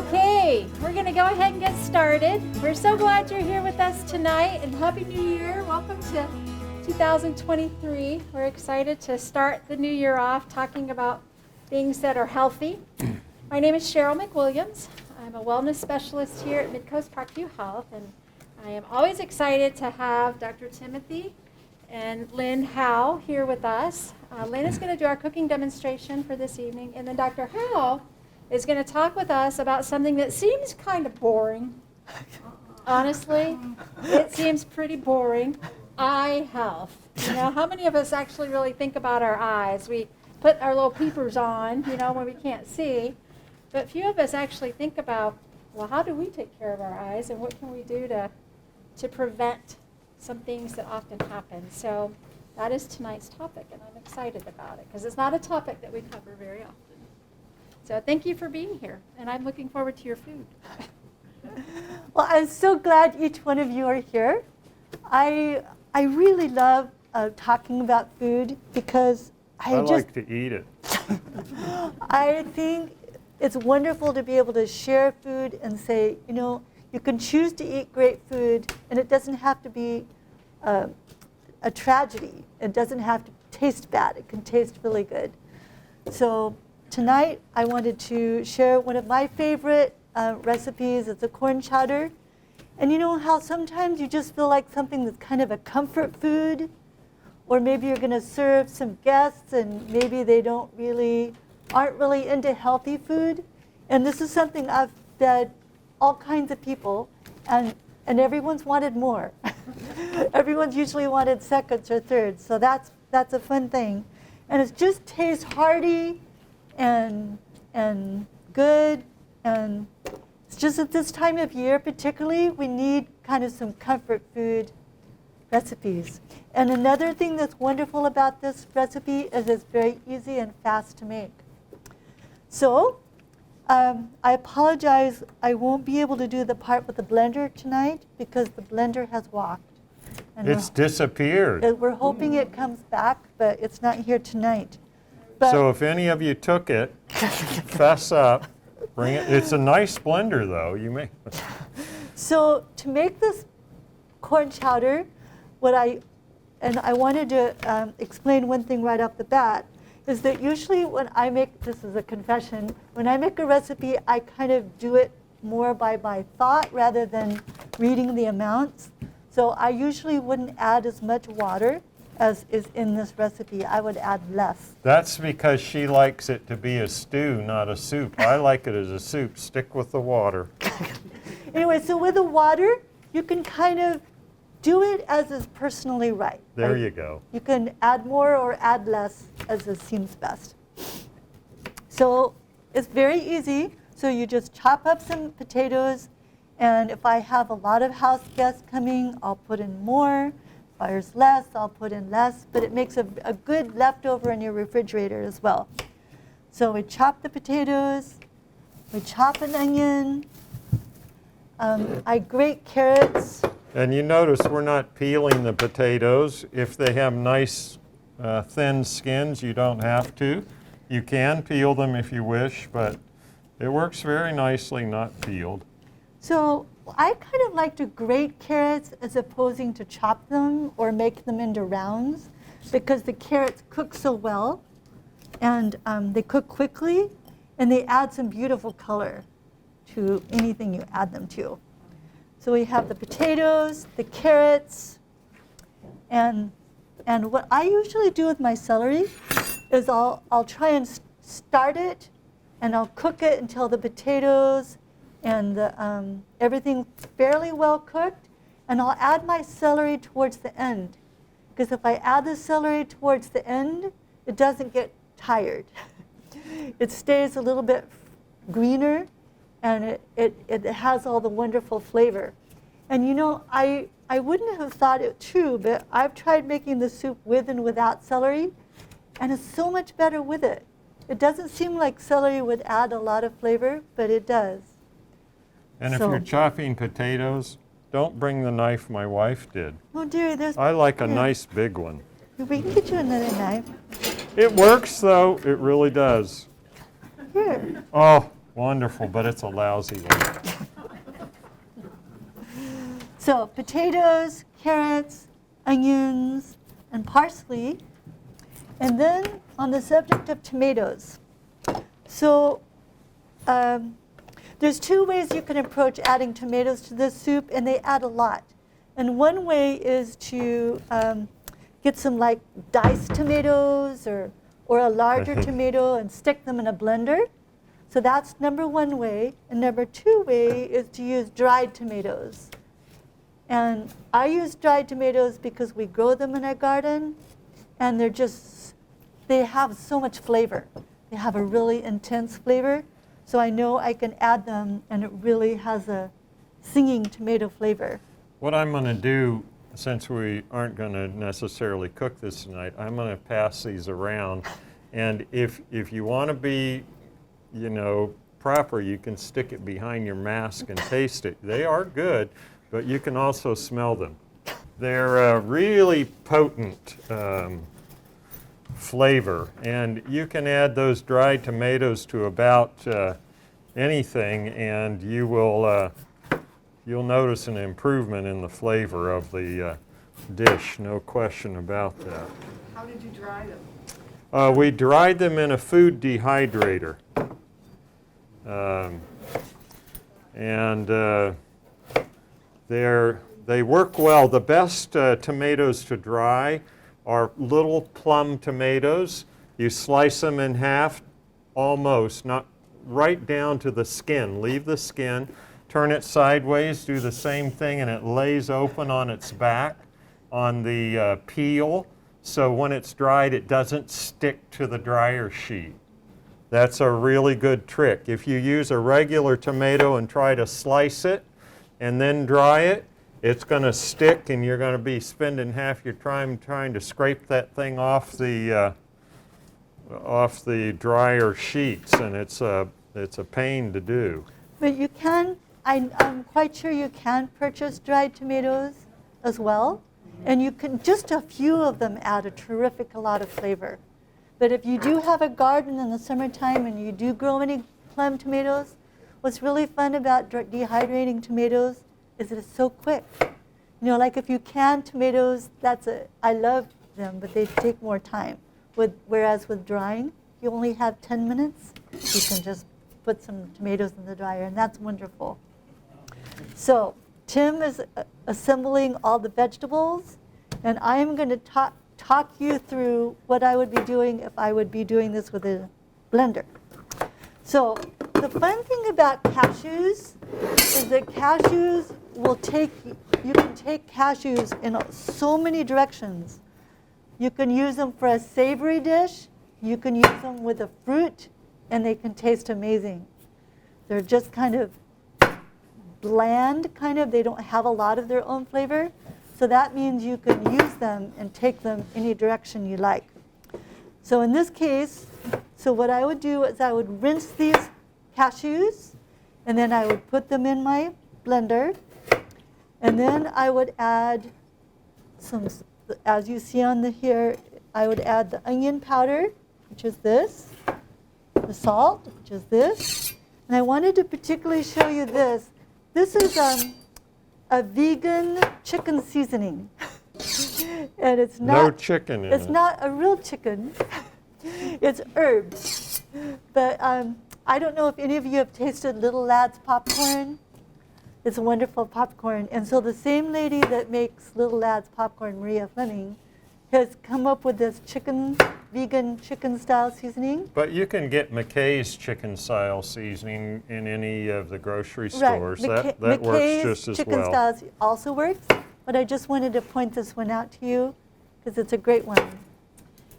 Okay, we're going to go ahead and get started. We're so glad you're here with us tonight, and Happy New Year. Welcome to 2023. We're excited to start the new year off talking about things that are healthy. My name is Sheryl McWilliams. I'm a wellness specialist here at Midcoast Parkview Health, and I am always excited to have Dr. Timothy and Lyn Howe here with us. Lyn is going to do our cooking demonstration for this evening, and then Dr. Howe is going to talk with us about something that seems kind of boring. Honestly, it seems pretty boring. Eye health. You know, how many of us actually really think about our eyes? We put our little peepers on, you know, when we can't see. But few of us actually think about, well, how do we take care of our eyes, and what can we do to prevent some things that often happen? So that is tonight's topic, and I'm excited about it because it's not a topic that we cover very often. So thank you for being here, and I'm looking forward to your food. Well, I'm so glad each one of you are here. I really love talking about food because I like to eat it. I think it's wonderful to be able to share food and say, you know, you can choose to eat great food, and it doesn't have to be a tragedy. It doesn't have to taste bad. It can taste really good. So tonight, I wanted to share one of my favorite recipes. It's a corn chowder. And you know how sometimes you just feel like something that's kind of a comfort food? Or maybe you're going to serve some guests and maybe they aren't really into healthy food. And this is something I've fed all kinds of people, and everyone's wanted more. Everyone's usually wanted seconds or thirds. So that's a fun thing. And it just tastes hearty and good, and it's just at this time of year particularly we need kind of some comfort food recipes. And another thing that's wonderful about this recipe is it's very easy and fast to make. So I apologize, I won't be able to do the part with the blender tonight because the blender has walked. And It's disappeared. we're hoping it comes back, but it's not here tonight. So if any of you took it, fess up, bring it. It's a nice blender, though. You may. So to make this corn chowder, I wanted to explain one thing right off the bat, is that usually when I make, this is a confession, when I make a recipe, I kind of do it more by my thought rather than reading the amounts. So I usually wouldn't add as much water as is in this recipe. I would add less. That's because she likes it to be a stew, not a soup. I like it as a soup. Stick with the water. Anyway, so with the water, you can kind of do it as is personally right. There you go. You can add more or add less as it seems best. So it's very easy. So you just chop up some potatoes, and if I have a lot of house guests coming, I'll put in more. If there's less, I'll put in less, but it makes a good leftover in your refrigerator as well. So we chop the potatoes, we chop an onion, I grate carrots. And you notice we're not peeling the potatoes. If they have nice thin skins, you don't have to. You can peel them if you wish, but it works very nicely not peeled. So I kind of like to grate carrots as opposing to chop them or make them into rounds because the carrots cook so well, and they cook quickly, and they add some beautiful color to anything you add them to. So we have the potatoes, the carrots, and what I usually do with my celery is I'll try and start it, and I'll cook it until the potatoes and everything's fairly well cooked, and I'll add my celery towards the end. Because if I add the celery towards the end, it doesn't get tired. It stays a little bit greener, and it has all the wonderful flavor. And you know, I wouldn't have thought it true, but I've tried making the soup with and without celery, and it's so much better with it. It doesn't seem like celery would add a lot of flavor, but it does. And if you're chopping potatoes, don't bring the knife my wife did. Oh, dearie, I like a nice big one. We can get you another knife. It works, though. It really does. Here. Oh, Wonderful, but it's a lousy one. So potatoes, carrots, onions, and parsley. And then on the subject of tomatoes. So there's two ways you can approach adding tomatoes to this soup, and they add a lot. And one way is to get some like diced tomatoes or a larger tomato and stick them in a blender. So that's number one way. And number two way is to use dried tomatoes. And I use dried tomatoes because we grow them in our garden, and they have so much flavor. They have a really intense flavor. So I know I can add them, and it really has a singing tomato flavor. What I'm going to do, since we aren't going to necessarily cook this tonight, I'm going to pass these around. And if you want to be, proper, you can stick it behind your mask and taste it. They are good, but you can also smell them. They're really potent flavor, and you can add those dried tomatoes to about anything, and you'll notice an improvement in the flavor of the dish, no question about that. How did you dry them? We dried them in a food dehydrator. They work well. The best tomatoes to dry are little plum tomatoes. You slice them in half, almost, not right down to the skin. Leave the skin, turn it sideways, do the same thing, and it lays open on its back on the peel. So when it's dried, it doesn't stick to the dryer sheet. That's a really good trick. If you use a regular tomato and try to slice it and then dry it, it's going to stick, and you're going to be spending half your time trying to scrape that thing off the dryer sheets, and it's a pain to do. But you can, I'm quite sure you can purchase dried tomatoes as well. And you can, just a few of them add a lot of flavor. But if you do have a garden in the summertime and you do grow any plum tomatoes, what's really fun about dehydrating tomatoes is that it's so quick. Like if you can tomatoes, I love them, but they take more time. Whereas with drying, you only have 10 minutes. You can just put some tomatoes in the dryer, and that's wonderful. So Tim is assembling all the vegetables, and I'm going to talk you through what I would be doing if I would be doing this with a blender. So the fun thing about cashews is that cashews you can take cashews in so many directions. You can use them for a savory dish, you can use them with a fruit, and they can taste amazing. They're just kind of bland, they don't have a lot of their own flavor. So that means you can use them and take them any direction you like. So in this case, what I would do is I would rinse these cashews, and then I would put them in my blender, and then I would add some, as you see on here, I would add the onion powder, which is this, the salt, which is this, and I wanted to particularly show you this. This is a vegan chicken seasoning. And it's not no chicken in it. It's not a real chicken. It's herbs. But I don't know if any of you have tasted Little Lad's popcorn. It's a wonderful popcorn. And so the same lady that makes Little Lad's popcorn, Maria Fleming, has come up with this vegan chicken style seasoning. But you can get McKay's chicken style seasoning in any of the grocery stores. Right. That works just as chicken well. style also works. But I just wanted to point this one out to you because it's a great one.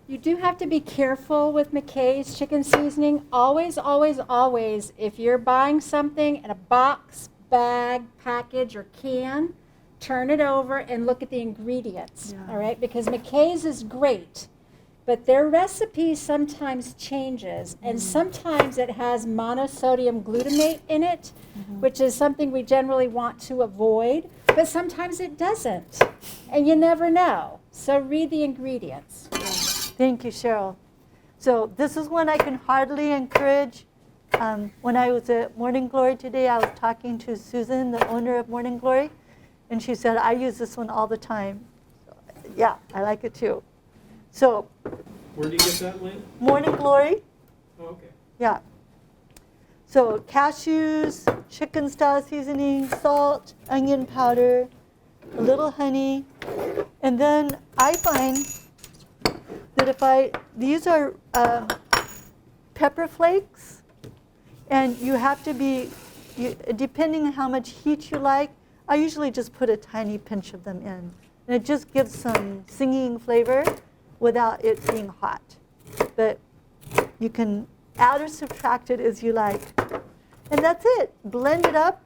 You do have to be careful with McKay's chicken seasoning. Always, always, always, if you're buying something in a box, bag, package, or can, turn it over and look at the ingredients, all right? Because McKay's is great, but their recipe sometimes changes, and sometimes it has monosodium glutamate in it, which is something we generally want to avoid, but sometimes it doesn't, and you never know. So read the ingredients. Thank you, Cheryl. So this is one I can heartily encourage When I was at Morning Glory today, I was talking to Susan, the owner of Morning Glory, and she said, I use this one all the time. So, yeah, I like it too. So, where do you get that, Lyn? Morning Glory. Oh, okay. Yeah. So cashews, chicken style seasoning, salt, onion powder, a little honey, and then I find that these are pepper flakes, and you have to be, depending on how much heat you like, I usually just put a tiny pinch of them in. And it just gives some singing flavor without it being hot. But you can add or subtract it as you like. And that's it. Blend it up.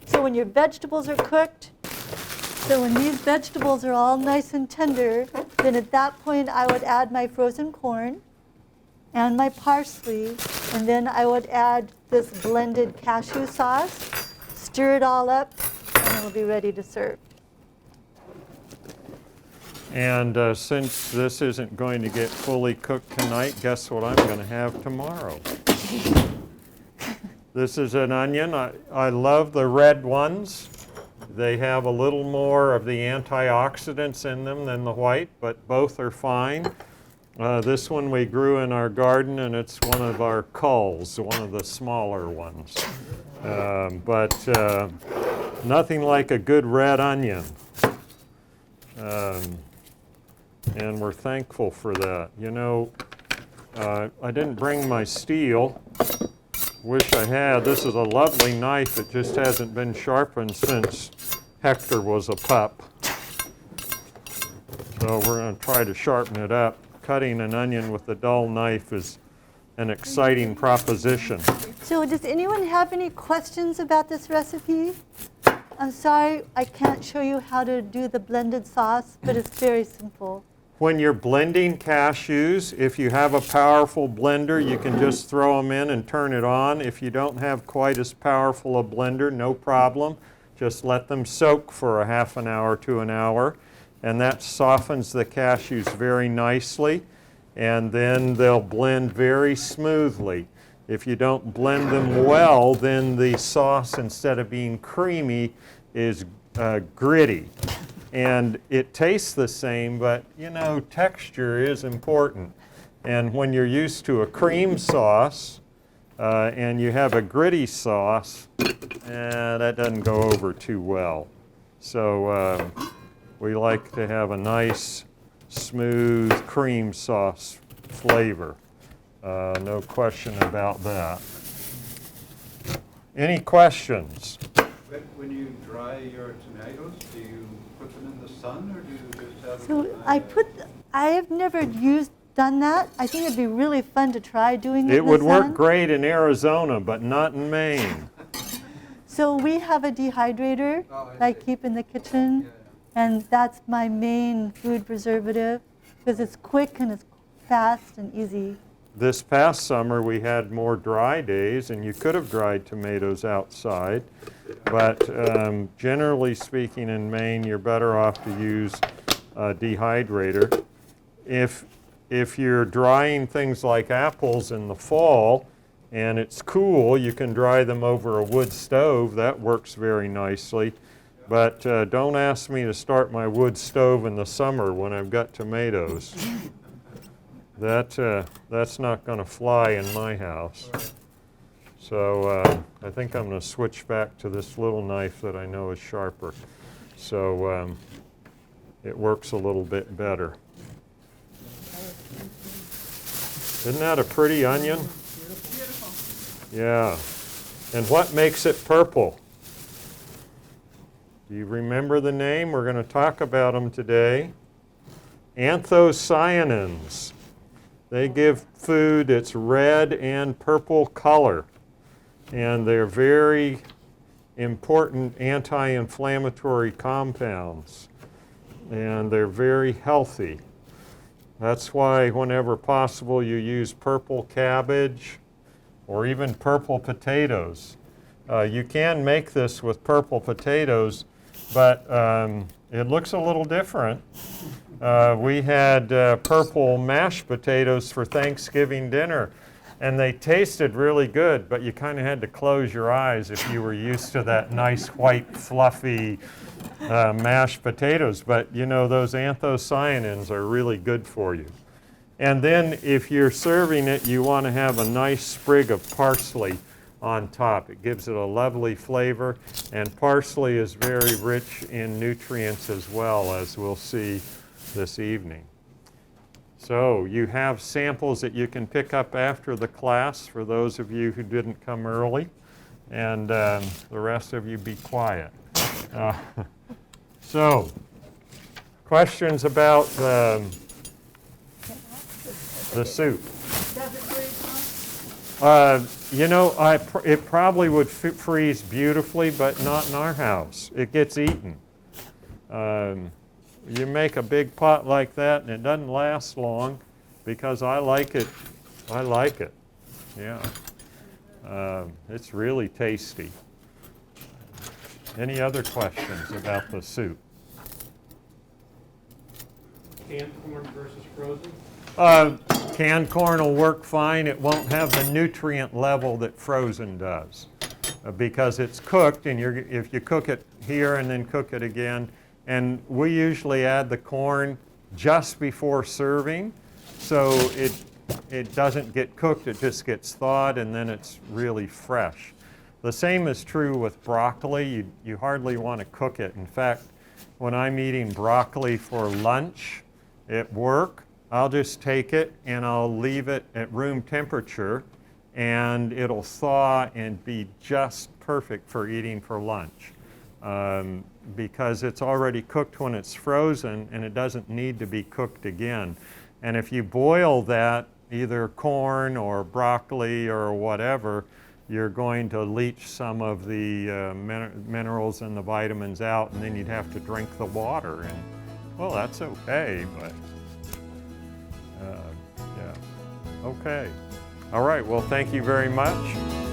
So when your vegetables are cooked, so when these vegetables are all nice and tender, then at that point I would add my frozen corn and my parsley, and then I would add this blended cashew sauce, stir it all up, and it'll be ready to serve. And since this isn't going to get fully cooked tonight, guess what I'm going to have tomorrow? This is an onion. I love the red ones. They have a little more of the antioxidants in them than the white, but both are fine. This one we grew in our garden, and it's one of our culls, one of the smaller ones. But nothing like a good red onion. And we're thankful for that. You know, I didn't bring my steel. Wish I had. This is a lovely knife. It just hasn't been sharpened since Hector was a pup. So we're going to try to sharpen it up. Cutting an onion with a dull knife is an exciting proposition. So does anyone have any questions about this recipe? I'm sorry I can't show you how to do the blended sauce, but it's very simple. When you're blending cashews, if you have a powerful blender, you can just throw them in and turn it on. If you don't have quite as powerful a blender, no problem. Just let them soak for a half an hour to an hour, and that softens the cashews very nicely, and then they'll blend very smoothly. If you don't blend them well, then the sauce, instead of being creamy, is gritty. And it tastes the same, but you know, texture is important. And when you're used to a cream sauce and you have a gritty sauce, that doesn't go over too well. So we like to have a nice, smooth cream sauce flavor. No question about that. Any questions? When you dry your tomatoes, do you put them in the sun, or do you just have So them? I have never done that. I think it'd be really fun to try doing it It in the would work sun. great in Arizona, but not in Maine. So we have a dehydrator Oh, that I see. keep in the kitchen, and that's my main food preservative because it's quick and it's fast and easy. This past summer, we had more dry days, and you could have dried tomatoes outside. But generally speaking, in Maine, you're better off to use a dehydrator. If you're drying things like apples in the fall, and it's cool, you can dry them over a wood stove. That works very nicely. But don't ask me to start my wood stove in the summer when I've got tomatoes. That's not going to fly in my house. So I think I'm going to switch back to this little knife that I know is sharper. So it works a little bit better. Isn't that a pretty onion? Yeah. And what makes it purple? Do you remember the name? We're going to talk about them today. Anthocyanins. They give food its red and purple color, and they're very important anti-inflammatory compounds, and they're very healthy. That's why whenever possible you use purple cabbage or even purple potatoes. You can make this with purple potatoes, but it looks a little different. We had purple mashed potatoes for Thanksgiving dinner, And they tasted really good, but you kind of had to close your eyes if you were used to that nice white fluffy mashed potatoes. But you know, those anthocyanins are really good for you. And then if you're serving it, you want to have a nice sprig of parsley on top. It gives it a lovely flavor, and parsley is very rich in nutrients as well, as we'll see this evening. So you have samples that you can pick up after the class for those of you who didn't come early, and the rest of you be quiet. So, questions about the soup? You know, it probably would freeze beautifully, but not in our house. It gets eaten. You make a big pot like that, and it doesn't last long because I like it. I like it. Yeah. It's really tasty. Any other questions about the soup? Canned corn versus frozen? Canned corn will work fine. It won't have the nutrient level that frozen does because it's cooked, and if you cook it here and then cook it again, and we usually add the corn just before serving, so it doesn't get cooked, it just gets thawed, and then it's really fresh. The same is true with broccoli. You hardly want to cook it. In fact, when I'm eating broccoli for lunch at work, I'll just take it and I'll leave it at room temperature, and it'll thaw and be just perfect for eating for lunch. Because it's already cooked when it's frozen, and it doesn't need to be cooked again. And if you boil that, either corn or broccoli or whatever, you're going to leach some of the minerals and the vitamins out, and then you'd have to drink the water. And well, that's okay, but yeah. Okay. All right, well, thank you very much.